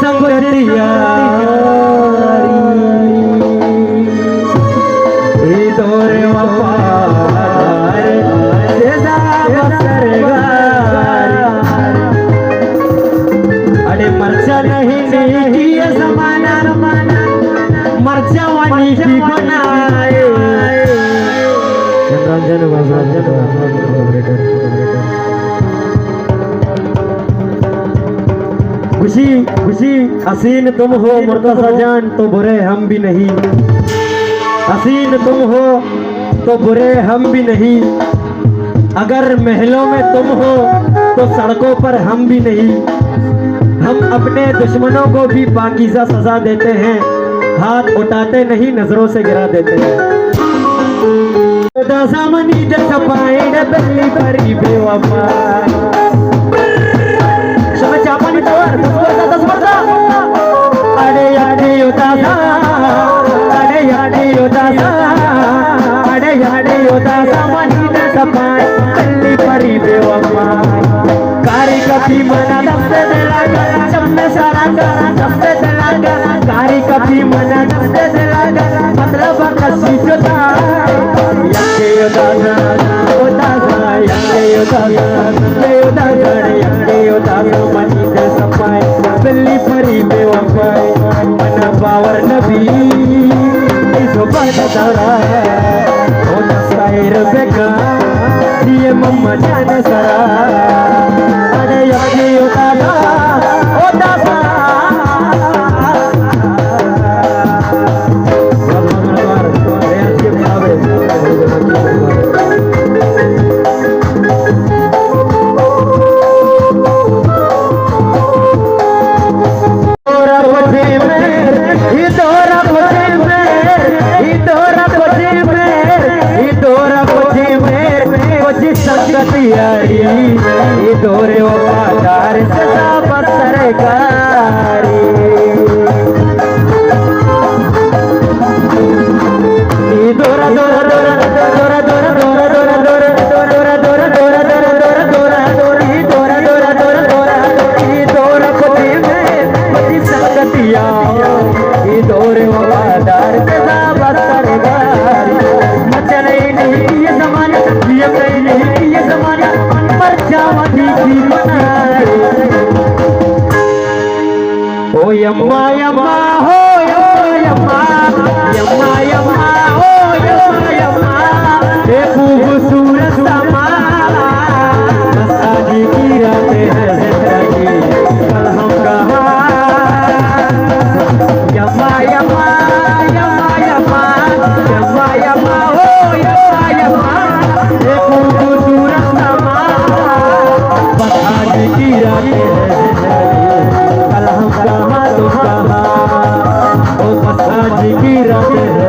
संगतिया दौरे वफादार अरे मर्चा नहीं ये जमाना मर्चा वानी की बनाए खुशी खुशी हसीन तुम हो मुर्तज़ा जान तो बुरे हम भी नहीं, हसीन तुम हो तो बुरे हम भी नहीं, अगर महलों में तुम हो तो सड़कों पर हम भी नहीं। हम अपने दुश्मनों को भी पाकीज़ा सजा देते हैं, हाथ उठाते नहीं नजरों से गिरा देते हैं। कारी कभी मना दस्ते दिलागा चम्मे सारा दस्ते दिलागा कारी कभी मना दस्ते दिलागा मतलब कसी जोता यके योदागा ओदागा यके योदागा यके योदागा मनी दे सपाए बिल्ली परी बेवफाई मना पावर नबी इस बात दारा ओ नसाइर बेका ये मम्मा जाने सरा अरे यानी उतारा उतारा ये दौरे वफादार सदा बसरकारी ये दौरा दौरा दौरा दौरा दौरा दौरा दौरा दौरा दौरा दौरा दौरा दौरा दौरा दौरा ये दौरा दौरा दौरा दौरा ये दौरा खुदी में बड़ी संगतिया ये दौरे वफादार सदा बसरकारी मचले नहीं ये जमाना ये कहीं नहीं ये जमाना ओ यम्मा यम्मा हो यम्मा यम्मा यम्मा हो यम्मा ये खूबसूरत समा मसाजी की रातें हैं जिंदगी कल हम कहाँ यम्मा यम्मा यम्मा यम्मा यम्मा यम्मा हो यम्मा यम्मा ये खूबसूरत समा मसाजी की रातें हैं जिंदगी कल हम कहाँ तुम कहाँ ओ मसाजी की रातें